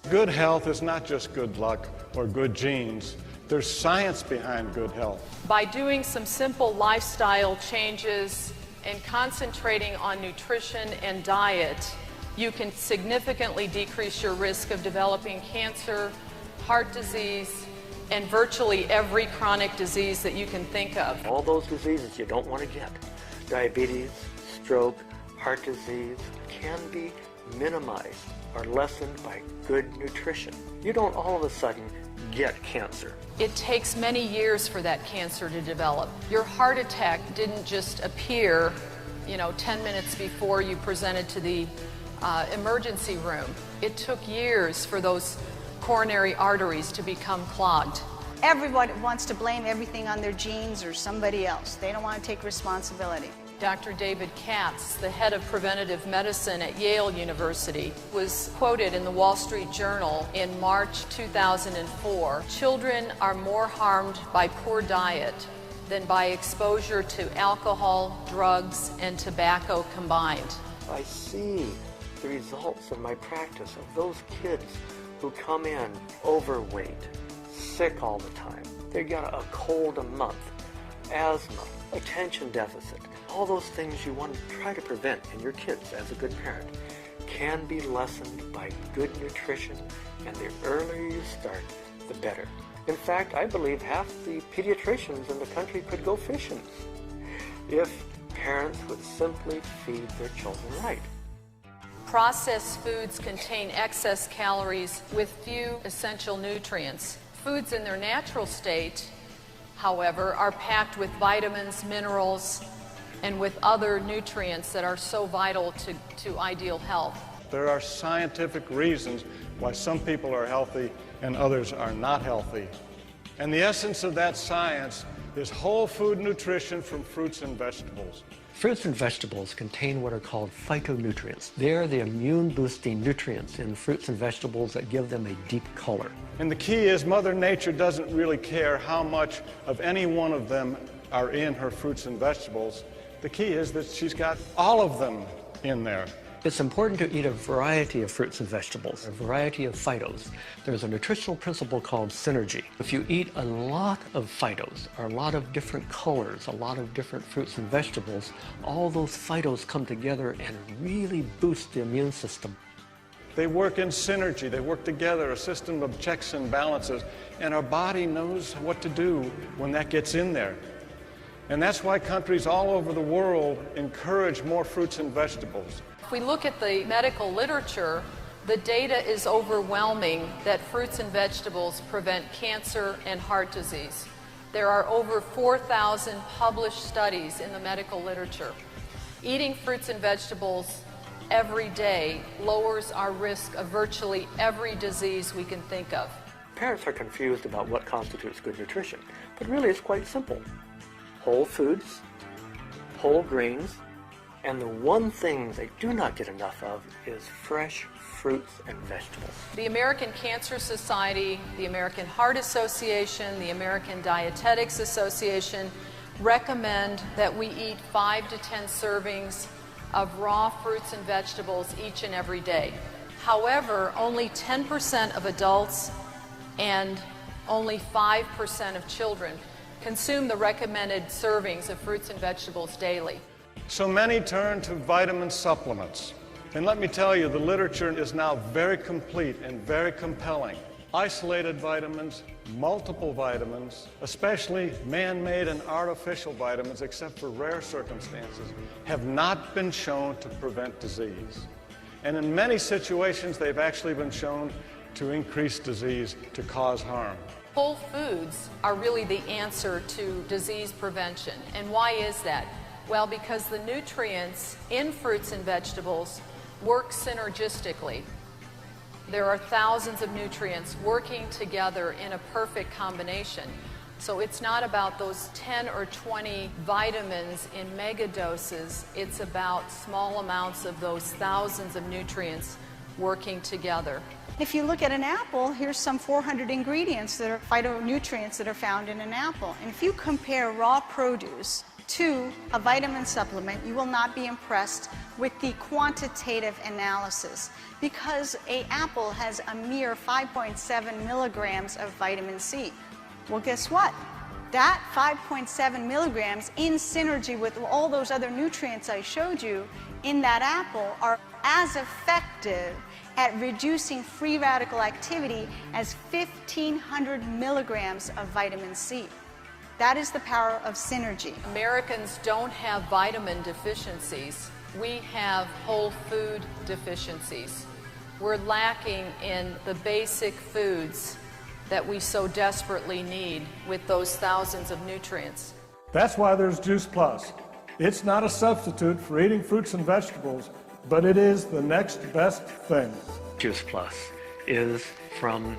Good health is not just good luck or good genes. There's science behind good health. By doing some simple lifestyle changes and concentrating on nutrition and diet, you can significantly decrease your risk of developing cancer, heart disease, and virtually every chronic disease that you can think of. All those diseases you don't want to get, diabetes, stroke, heart disease, can be minimized or lessened by good nutrition. You don't all of a sudden get cancer. It takes many years for that cancer to develop. Your heart attack didn't just appear, 10 minutes before you presented to the emergency room. It took years for those coronary arteries to become clogged. Everyone wants to blame everything on their genes or somebody else. They don't want to take responsibility. Dr. David Katz, the head of preventative medicine at Yale University, was quoted in the Wall Street Journal in March 2004. Children are more harmed by poor diet than by exposure to alcohol, drugs, and tobacco combined. I see the results of my practice of those kids who come in overweight, sick all the time. They got a cold a month, asthma, attention deficit. All those things you want to try to prevent in your kids as a good parent can be lessened by good nutrition, and the earlier you start, the better. In fact, I believe half the pediatricians in the country could go fishing if parents would simply feed their children right. Processed foods contain excess calories with few essential nutrients. Foods in their natural state, however, are packed with vitamins, minerals, and with other nutrients that are so vital to ideal health. There are scientific reasons why some people are healthy and others are not healthy. And the essence of that science is whole food nutrition from fruits and vegetables. Fruits and vegetables contain what are called phytonutrients. They're the immune-boosting nutrients in fruits and vegetables that give them a deep color. And the key is Mother Nature doesn't really care how much of any one of them are in her fruits and vegetables. The key is that she's got all of them in there. It's important to eat a variety of fruits and vegetables, a variety of phytos. There's a nutritional principle called synergy. If you eat a lot of phytos, or a lot of different colors, a lot of different fruits and vegetables, all those phytos come together and really boost the immune system. They work in synergy, they work together, a system of checks and balances, and our body knows what to do when that gets in there. And that's why countries all over the world encourage more fruits and vegetables. If we look at the medical literature, the data is overwhelming that fruits and vegetables prevent cancer and heart disease. There are over 4,000 published studies in the medical literature. Eating fruits and vegetables every day lowers our risk of virtually every disease we can think of. Parents are confused about what constitutes good nutrition, but really it's quite simple. Whole foods, whole grains, and the one thing they do not get enough of is fresh fruits and vegetables. The American Cancer Society, the American Heart Association, the American Dietetics Association recommend that we eat 5 to 10 servings of raw fruits and vegetables each and every day. However, only 10% of adults and only 5% of children consume the recommended servings of fruits and vegetables daily. So many turn to vitamin supplements. And let me tell you, the literature is now very complete and very compelling. Isolated vitamins, multiple vitamins, especially man-made and artificial vitamins, except for rare circumstances, have not been shown to prevent disease. And in many situations, they've actually been shown to increase disease, to cause harm. Whole foods are really the answer to disease prevention. And why is that? Well, because the nutrients in fruits and vegetables work synergistically. There are thousands of nutrients working together in a perfect combination. So it's not about those 10 or 20 vitamins in mega doses. It's about small amounts of those thousands of nutrients working together. If you look at an apple, here's some 400 ingredients that are phytonutrients that are found in an apple. And if you compare raw produce to a vitamin supplement, you will not be impressed with the quantitative analysis, because an apple has a mere 5.7 milligrams of vitamin C. Well, guess what? That 5.7 milligrams, in synergy with all those other nutrients I showed you in that apple, are as effective at reducing free radical activity as 1,500 milligrams of vitamin C. That is the power of synergy. Americans don't have vitamin deficiencies. We have whole food deficiencies. We're lacking in the basic foods that we so desperately need with those thousands of nutrients. That's why there's Juice Plus. It's not a substitute for eating fruits and vegetables, but it is the next best thing. Juice Plus is from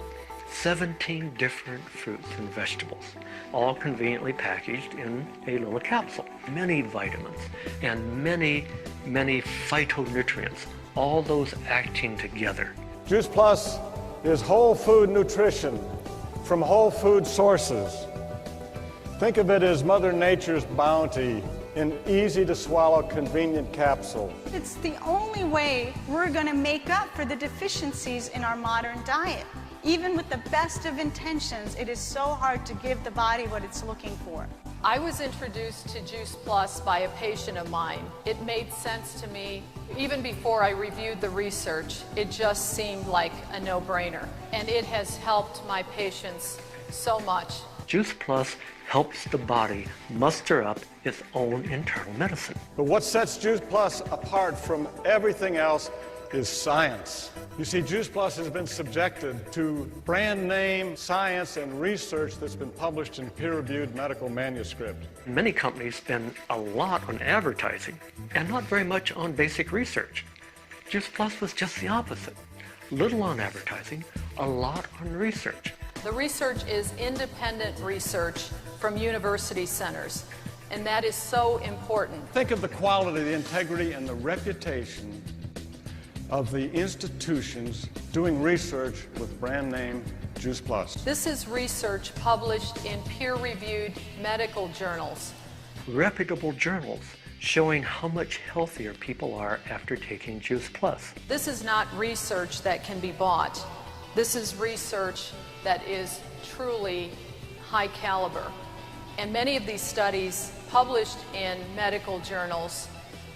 17 different fruits and vegetables, all conveniently packaged in a little capsule. Many vitamins and many phytonutrients, all those acting together. Juice Plus is whole food nutrition from whole food sources. Think of it as Mother Nature's bounty in easy-to-swallow, convenient capsule. It's the only way we're going to make up for the deficiencies in our modern diet. Even with the best of intentions, it is so hard to give the body what it's looking for. I was introduced to Juice Plus by a patient of mine. It made sense to me. Even before I reviewed the research, it just seemed like a no-brainer. And it has helped my patients so much. Juice Plus helps the body muster up its own internal medicine. But what sets Juice Plus apart from everything else is science. You see, Juice Plus has been subjected to brand name science and research that's been published in peer-reviewed medical manuscript. Many companies spend a lot on advertising and not very much on basic research. Juice Plus was just the opposite. Little on advertising, a lot on research. The research is independent research from university centers, and that is so important. Think of the quality, the integrity, and the reputation of the institutions doing research with brand name Juice Plus. This is research published in peer-reviewed medical journals. Reputable journals showing how much healthier people are after taking Juice Plus. This is not research that can be bought. This is research that is truly high caliber. And many of these studies published in medical journals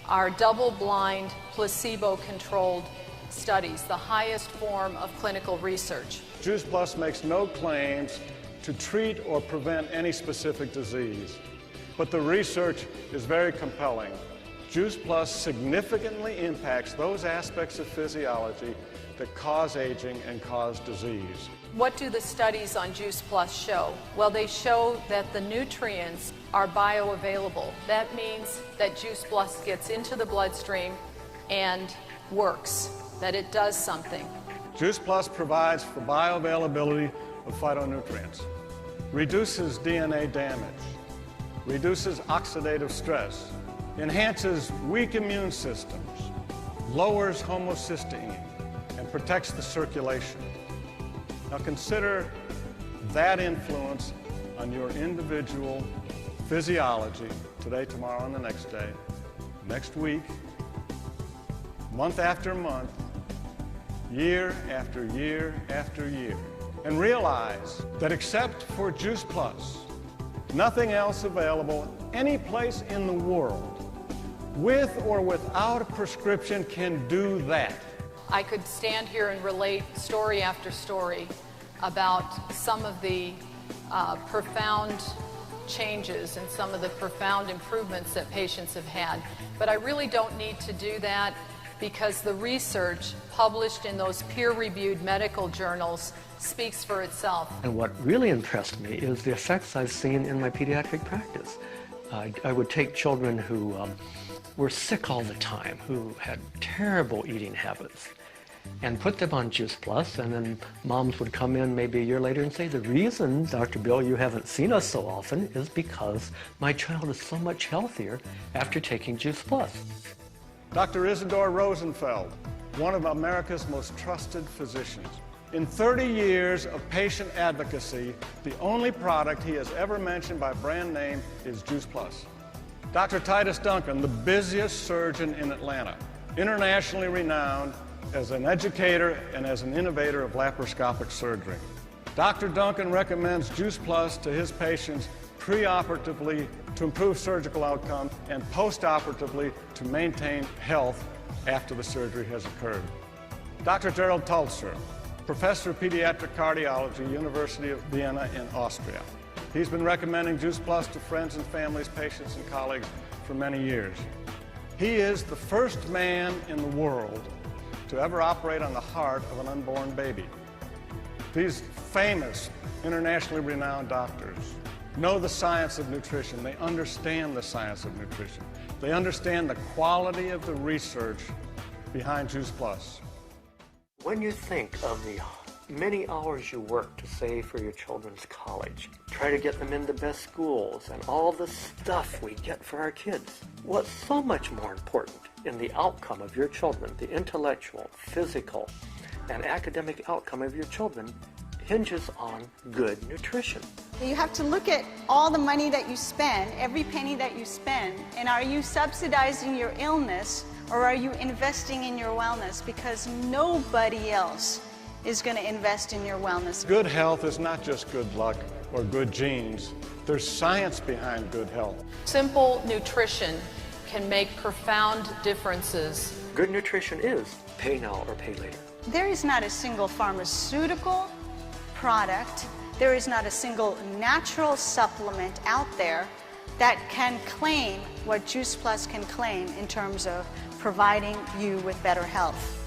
are double-blind, placebo-controlled studies, the highest form of clinical research. Juice Plus makes no claims to treat or prevent any specific disease, but the research is very compelling. Juice Plus significantly impacts those aspects of physiology that cause aging and cause disease. What do the studies on Juice Plus show? Well, they show that the nutrients are bioavailable. That means that Juice Plus gets into the bloodstream and works, that it does something. Juice Plus provides for bioavailability of phytonutrients, reduces DNA damage, reduces oxidative stress, enhances weak immune systems, lowers homocysteine, and protects the circulation. Now consider that influence on your individual physiology today, tomorrow, and the next day, next week, month after month, year after year after year. And realize that except for Juice Plus, nothing else available any place in the world, with or without a prescription, can do that. I could stand here and relate story after story about some of the profound changes and some of the profound improvements that patients have had. But I really don't need to do that because the research published in those peer-reviewed medical journals speaks for itself. And what really impressed me is the effects I've seen in my pediatric practice. I would take children who were sick all the time, who had terrible eating habits, and put them on Juice Plus, and then moms would come in maybe a year later and say, the reason, Dr. Bill, you haven't seen us so often is because my child is so much healthier after taking Juice Plus. Dr. Isidore Rosenfeld, one of America's most trusted physicians. In 30 years of patient advocacy, the only product he has ever mentioned by brand name is Juice Plus. Dr. Titus Duncan, the busiest surgeon in Atlanta, internationally renowned as an educator and as an innovator of laparoscopic surgery. Dr. Duncan recommends Juice Plus to his patients preoperatively to improve surgical outcomes and postoperatively to maintain health after the surgery has occurred. Dr. Gerald Tultzer, professor of pediatric cardiology, University of Vienna in Austria. He's been recommending Juice Plus to friends and families, patients and colleagues for many years. He is the first man in the world to ever operate on the heart of an unborn baby. These famous, internationally renowned doctors know the science of nutrition. They understand the science of nutrition. They understand the quality of the research behind Juice Plus. When you think of the many hours you work to save for your children's college, try to get them into best schools, and all the stuff we get for our kids, what's so much more important in the outcome of your children, the intellectual, physical, and academic outcome of your children, hinges on good nutrition. You have to look at all the money that you spend, every penny that you spend, and are you subsidizing your illness or are you investing in your wellness? Because nobody else is going to invest in your wellness. Good health is not just good luck or good genes. There's science behind good health. Simple nutrition can make profound differences. Good nutrition is pay now or pay later. There is not a single pharmaceutical product, there is not a single natural supplement out there that can claim what Juice Plus can claim in terms of providing you with better health.